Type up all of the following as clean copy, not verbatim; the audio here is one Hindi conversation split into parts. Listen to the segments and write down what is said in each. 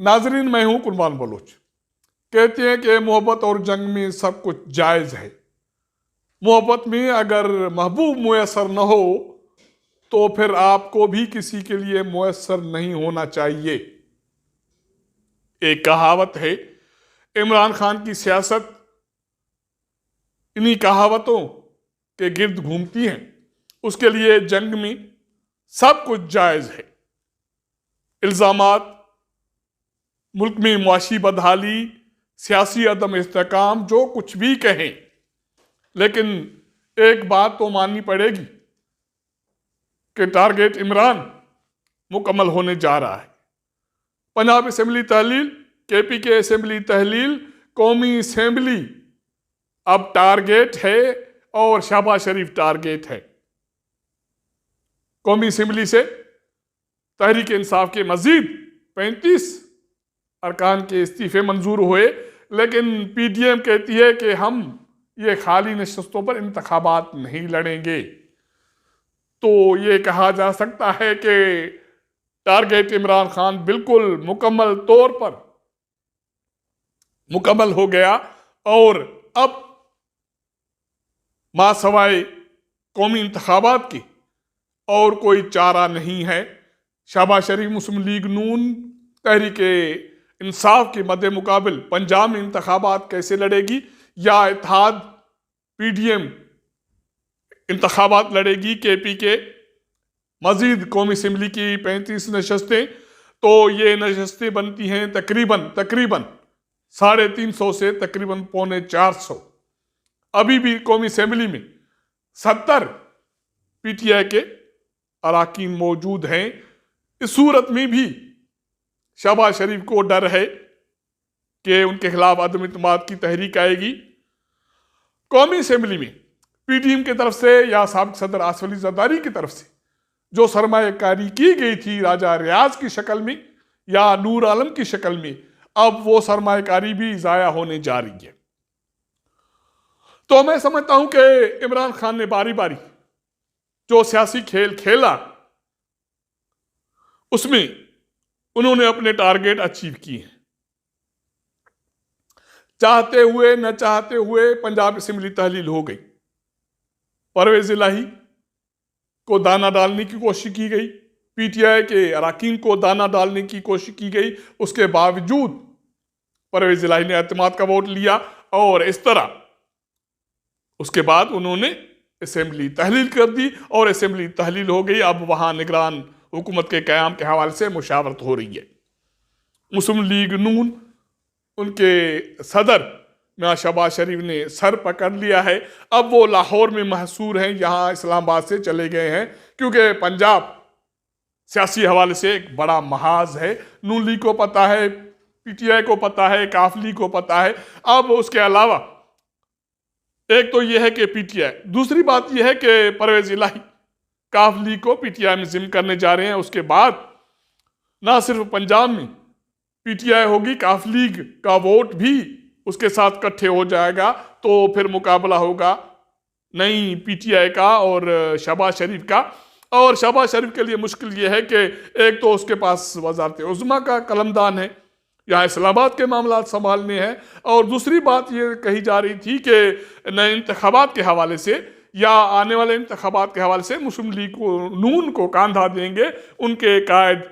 नाजरीन, मैं हूं कुर्बान बलोच। कहते हैं कि मोहब्बत और जंग में सब कुछ जायज़ है। मोहब्बत में अगर महबूब मुयसर न हो तो फिर आपको भी किसी के लिए मुयसर नहीं होना चाहिए। एक कहावत है, इमरान खान की सियासत इन्हीं कहावतों के गिर्द घूमती है। उसके लिए जंग में सब कुछ जायज़ है। इल्ज़ामात, मुल्क में मुआशी बदहाली, सियासी अदम इस्तेकाम, जो कुछ भी कहें, लेकिन एक बात तो माननी पड़ेगी कि टारगेट इमरान मुकम्मल होने जा रहा है। पंजाब असेंबली तहलील, केपी के असेंबली तहलील, कौमी असेंबली अब टारगेट है और शहबाज शरीफ टारगेट है। कौमी असेंबली से तहरीक इंसाफ के मजीद 35 अरकान के इस्तीफे मंजूर हुए, लेकिन पीडीएम कहती है कि हम ये खाली नशस्तों पर इंतखाबात नहीं लड़ेंगे। तो ये कहा जा सकता है कि टारगेट इमरान खान बिल्कुल मुकम्मल तौर पर मुकम्मल हो गया और अब मासवाए कौमी इंतखाबात की और कोई चारा नहीं है। शहबाज शरीफ मुस्लिम लीग नून तहरीक इंसाफ के मद्दे मुकाबिल पंजाब में इंतखाबात कैसे लड़ेगी, या इत्तेहाद पीडीएम इंतखाबात लड़ेगी केपी के मजीद कौमी असेंबली की 35 नशस्तें। तो ये नशस्तें बनती हैं तकरीबन 350 से तकरीबन 450। अभी भी कौमी असेंबली में 70 पीटीआई के अराकीन मौजूद हैं। इस सूरत में भी शहबाज शरीफ को डर है कि उनके खिलाफ अदम इत्मीनान की तहरीक आएगी। कौमी असेंबली में पीडीएम की तरफ से या साबिक सदर आसिफ अली जरदारी की तरफ से जो सरमायाकारी की गई थी राजा रियाज की शक्ल में या नूर आलम की शक्ल में, अब वो सरमायाकारी भी जाया होने जा रही है। तो मैं समझता हूं कि इमरान खान ने बारी बारी जो सियासी खेल खेला उसमें उन्होंने अपने टारगेट अचीव किए हैं। चाहते हुए न चाहते हुए पंजाब असेंबली तहलील हो गई। परवेज इलाही को दाना डालने की कोशिश की गई, पीटीआई के अराकीन को दाना डालने की कोशिश की गई। उसके बावजूद परवेज इलाही ने एतमाद का वोट लिया और इस तरह उसके बाद उन्होंने असेंबली तहलील कर दी और असेंबली तहलील हो गई। अब वहां निगरान हुकूमत के क़याम के हवाले से मुशावरत हो रही है। मुस्लिम लीग नून, उनके सदर मियां शहबाज शरीफ ने सर पकड़ लिया है। अब वो लाहौर में महसूर हैं, यहाँ इस्लामाबाद से चले गए हैं, क्योंकि पंजाब सियासी हवाले से एक बड़ा महाज है। नून लीग को पता है, पीटीआई को पता है, काफ लीग को पता है। अब उसके अलावा एक तो यह है कि पीटीआई, दूसरी बात यह है कि परवेज इलाही काफ लीग को पीटीआई में जिम करने जा रहे हैं। उसके बाद ना सिर्फ पंजाब में पीटीआई होगी, काफ लीग का वोट भी उसके साथ इकट्ठे हो जाएगा। तो फिर मुकाबला होगा नई पीटीआई का और शहबाज शरीफ का। और शहबाज शरीफ के लिए मुश्किल ये है कि एक तो उसके पास वज़ारत उज़्मा का कलमदान है, यहाँ इस्लामाबाद के मामला संभालने हैं, और दूसरी बात ये कही जा रही थी कि नए इंतखाबात के हवाले से या आने वाले इंतखाबात के हवाले से मुस्लिम लीग को नून को कांधा देंगे उनके कायद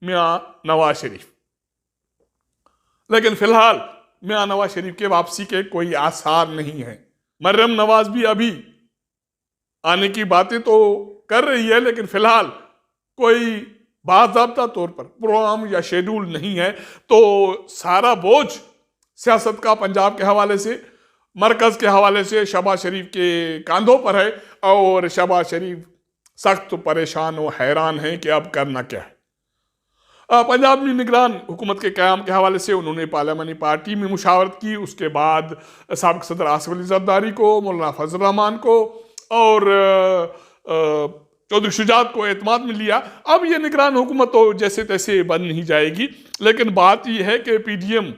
मियां नवाज शरीफ। लेकिन फिलहाल मियां नवाज शरीफ के वापसी के कोई आसार नहीं है। मरियम नवाज भी अभी आने की बातें तो कर रही है, लेकिन फिलहाल कोई बाज़ाब्ता तौर पर प्रोग्राम या शेड्यूल नहीं है। तो सारा बोझ सियासत का पंजाब के हवाले से, मरकज़ के हवाले से शहबाज शरीफ के कांधों पर है, और शहबाज शरीफ सख्त परेशान और हैरान हैं कि अब करना क्या है। पंजाब में निगरान हुकूमत के क़याम के हवाले से उन्होंने पार्लियामानी पार्टी में मुशावरत की। उसके बाद साबिक़ सदर आसिफ अली ज़रदारी को, मौलाना फजल रहमान को और चौधरी शुजात को एतमाद में लिया। अब ये निगरान हुकूमत तो जैसे तैसे बन नहीं जाएगी, लेकिन बात यह है कि पीडीएम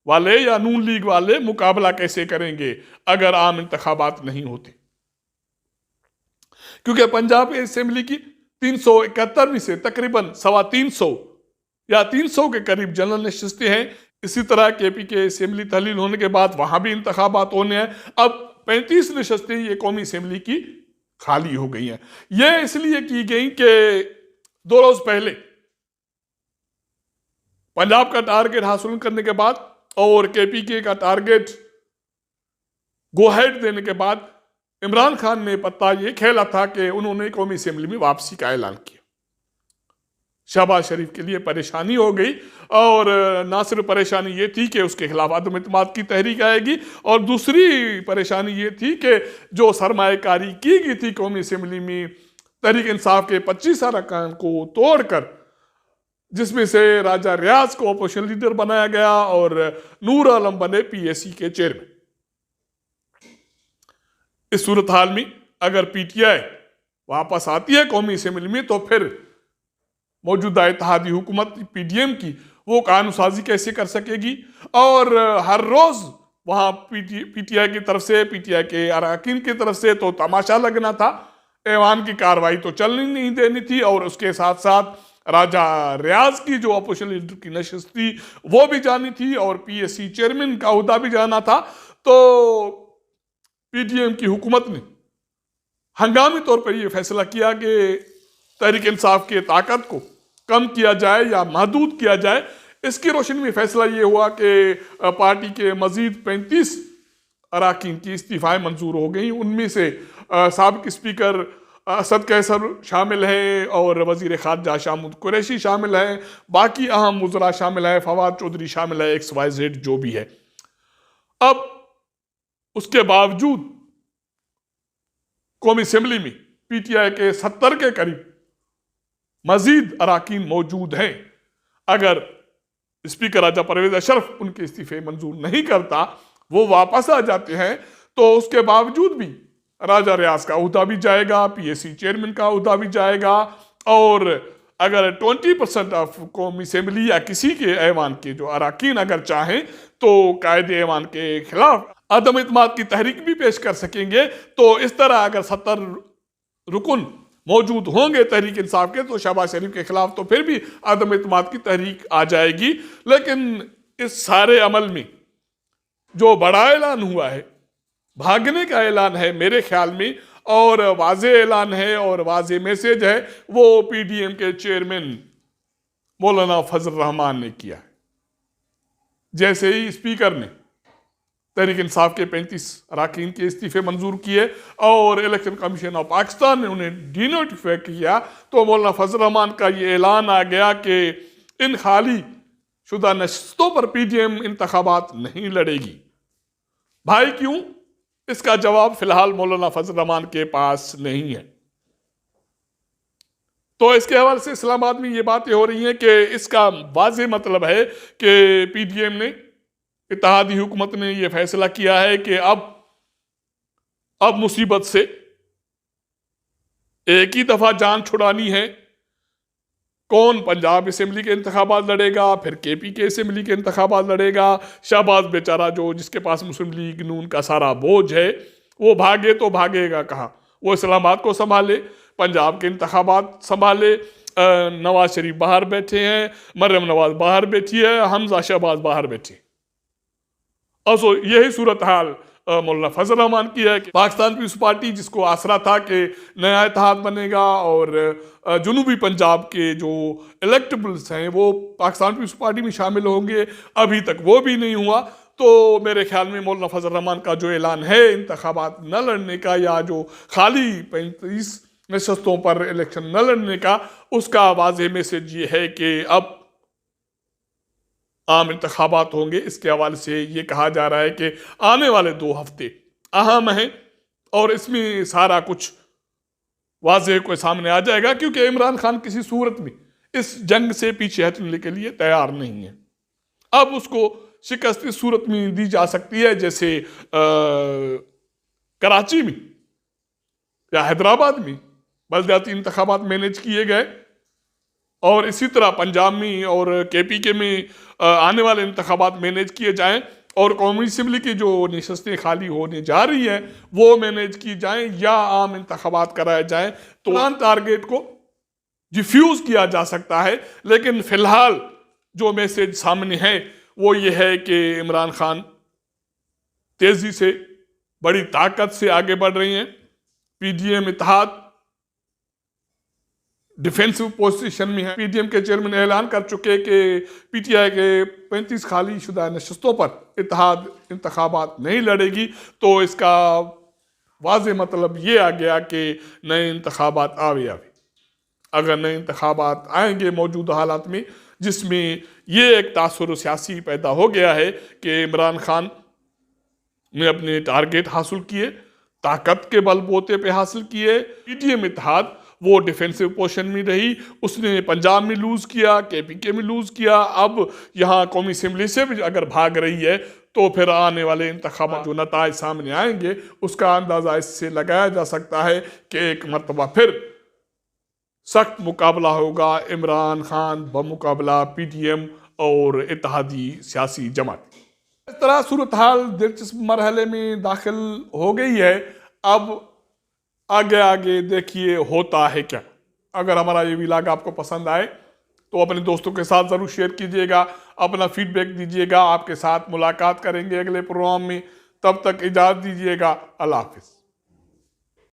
वाले या नून लीग वाले मुकाबला कैसे करेंगे अगर आम इंतखाबात नहीं होते। क्योंकि पंजाब असेंबली की 371वीं से तकरीबन 325 या 300 के करीब जनरल नशिस्तें हैं। इसी तरह केपी के असेंबली तहलील होने के बाद वहां भी इंतखाबात होने हैं। अब 35 नशिस्तें ये कौमी असेंबली की खाली हो गई हैं। ये इसलिए की गई कि 2 रोज पहले पंजाब का टारगेट हासिल करने के बाद और केपीके का टारगेट गो हेड देने के बाद इमरान खान ने पत्ता ये खेला था कि उन्होंने कौमी असेंबली में वापसी का ऐलान किया। शहबाज शरीफ के लिए परेशानी हो गई और ना सिर्फ परेशानी ये थी कि उसके खिलाफ अदम इत्मीनाद की तहरीक आएगी और दूसरी परेशानी ये थी कि जो सरमाएकारी की गई थी कौमी असेंबली में तहरीक इंसाफ के 25 अरकान को तोड़कर, जिसमें से राजा रियाज को अपोजिशन लीडर बनाया गया और नूर आलम बने पीएसी के चेयरमैन। इस सूरत हाल में अगर पीटीआई वापस आती है कौमी असेंबली में तो फिर मौजूदा इत्तेहादी हुकूमत पीडीएम की वो कानूनसाजी कैसे कर सकेगी। और हर रोज वहां पीटीआई की तरफ से, पीटीआई के अरकान की तरफ से तो तमाशा लगना था। ऐवान की कार्रवाई तो चलनी नहीं देनी थी और उसके साथ साथ राजा रियाज की जो अपोजिशन लीडर की नशिस्त थी वो भी जानी थी और पीएससी चेयरमैन का ओहदा भी जाना था। तो पीडीएम की हुकूमत ने हंगामी तौर पर यह फैसला किया कि तहरीक इंसाफ की ताकत को कम किया जाए या महदूद किया जाए। इसकी रोशनी में फैसला ये हुआ कि पार्टी के मजीद 35 अरकान की इस्तीफाएं मंजूर हो गई। उनमें से साबिक स्पीकर असद कैसर शामिल हैं और वजीर खारजा शाह कुरैशी शामिल हैं, बाकी अहम वज़रा शामिल हैं, फवाद चौधरी शामिल है, XYZ जो भी है। अब उसके बावजूद कौमी असेंबली में पीटीआई के 70 के करीब मजीद अरकान मौजूद हैं। अगर स्पीकर राजा परवेज अशरफ उनके इस्तीफे मंजूर नहीं करता, वो वापस आ जाते हैं, तो उसके बावजूद भी राजा रियाज का ओहदा भी जाएगा, पीएससी चेयरमैन का ओहदा भी जाएगा। और अगर 20% ऑफ कौमी असेंबली या किसी के ऐवान के जो अरकान अगर चाहें तो कायदे ऐवान के खिलाफ अदम इत्मीनाद की तहरीक भी पेश कर सकेंगे। तो इस तरह अगर 70 रुकन मौजूद होंगे तहरीक इंसाफ के तो शहबाज शरीफ के खिलाफ तो फिर भी अदम इत्मीनाद की तहरीक आ जाएगी। लेकिन इस सारे अमल में जो बड़ा ऐलान हुआ है, भागने का ऐलान है मेरे ख्याल में, और वाज़े ऐलान है और वाज़े मैसेज है, वो पीडीएम के चेयरमैन मौलाना फजल रहमान ने किया है। जैसे ही स्पीकर ने तहरीक इंसाफ के 35 अरकान के इस्तीफे मंजूर किए और इलेक्शन कमीशन ऑफ पाकिस्तान ने उन्हें डीनोटिफाई किया, तो मौलाना फजल रहमान का ये ऐलान आ गया कि इन खाली शुदा नशिस्तों पर पीडीएम इंतखाबात नहीं लड़ेगी। भाई क्यों? इसका जवाब फिलहाल मौलाना फजल रहमान के पास नहीं है। तो इसके हवाले से इस्लामाबाद में ये बातें हो रही हैं कि इसका वाज़े मतलब है कि पीडीएम ने, इत्तेहादी हुकूमत ने यह फैसला किया है कि अब मुसीबत से एक ही दफा जान छुड़ानी है। कौन पंजाब असेंबली के इंतखाबात लड़ेगा, फिर केपी के असेंबली के इंतखाबात लड़ेगा। शहबाज बेचारा जो जिसके पास मुस्लिम लीग नून का सारा बोझ है, वो भागे तो भागेगा कहाँ? वो इस्लामाबाद को संभाले, पंजाब के इंतखाबात संभाले। नवाज शरीफ बाहर बैठे हैं, मरियम नवाज बाहर बैठी है, हमजा शहबाज बाहर बैठे। और यही सूरत हाल मौलाना फजल रहमान की है कि पाकिस्तान पीपुल्स पार्टी जिसको आसरा था कि नया इत्तेहाद बनेगा और जुनूबी पंजाब के जो इलेक्टेबल्स हैं वो पाकिस्तान पीपुल्स पार्टी में शामिल होंगे, अभी तक वो भी नहीं हुआ। तो मेरे ख्याल में मौलाना फजल रहमान का जो ऐलान है इंतखाबात न लड़ने का या जो खाली 35 नशस्तों पर इलेक्शन न लड़ने का, उसका वाज़ेह मैसेज ये है कि अब आम इंतखाबात होंगे। इसके हवाले से ये कहा जा रहा है कि आने वाले 2 हफ्ते अहम हैं और इसमें सारा कुछ वाज़ेह को सामने आ जाएगा, क्योंकि इमरान खान किसी सूरत में इस जंग से पीछे हटने के लिए तैयार नहीं है। अब उसको शिकस्त इस सूरत में दी जा सकती है जैसे कराची में या हैदराबाद में बलदियाती इंतखाबात मैनेज किए गए, और इसी तरह पंजाब में और KPK में आने वाले इंतखाबात मैनेज किए जाएं और कौमी असम्बली की जो नशस्तें खाली होने जा रही हैं वो मैनेज की जाएं या आम इंतखाबात कराए जाएं, तो टारगेट को डिफ्यूज किया जा सकता है। लेकिन फिलहाल जो मैसेज सामने है वो ये है कि इमरान खान तेजी से बड़ी ताकत से आगे बढ़ रही हैं। PDM इत्तेहाद डिफेंसिव पोजीशन में है। PDM के चेयरमैन ऐलान कर चुके कि PTI के 35 खाली शुदा नशस्तों पर इत्तेहाद इंतखाबात नहीं लड़ेगी, तो इसका वाज़ेह मतलब ये आ गया कि नए इंतखाबात आवे। अगर नए इंतखाबात आएंगे मौजूदा हालात में, जिसमें ये एक तासुर सियासी पैदा हो गया है कि इमरान खान ने अपने टारगेट हासिल किए, ताकत के बलबूते पे हासिल किए। PDM इत्तेहाद वो डिफेंसिव पोजीशन में रही, उसने पंजाब में लूज किया, KPK में लूज किया, अब यहाँ कौमी असम्बली से भी अगर भाग रही है तो फिर आने वाले इंतखाबात जो नताइज सामने आएंगे उसका अंदाजा इससे लगाया जा सकता है कि एक मरतबा फिर सख्त मुकाबला होगा इमरान खान बमुकाबला PDM और इत्तेहादी सियासी जमात। इस तरह सूरत हाल दिलचस्प मरहले में दाखिल हो गई है। अब आगे आगे देखिए होता है क्या। अगर हमारा ये व्लॉग आपको पसंद आए तो अपने दोस्तों के साथ ज़रूर शेयर कीजिएगा, अपना फीडबैक दीजिएगा। आपके साथ मुलाकात करेंगे अगले प्रोग्राम में, तब तक इजाज़त दीजिएगा। अल्लाह हाफिज़।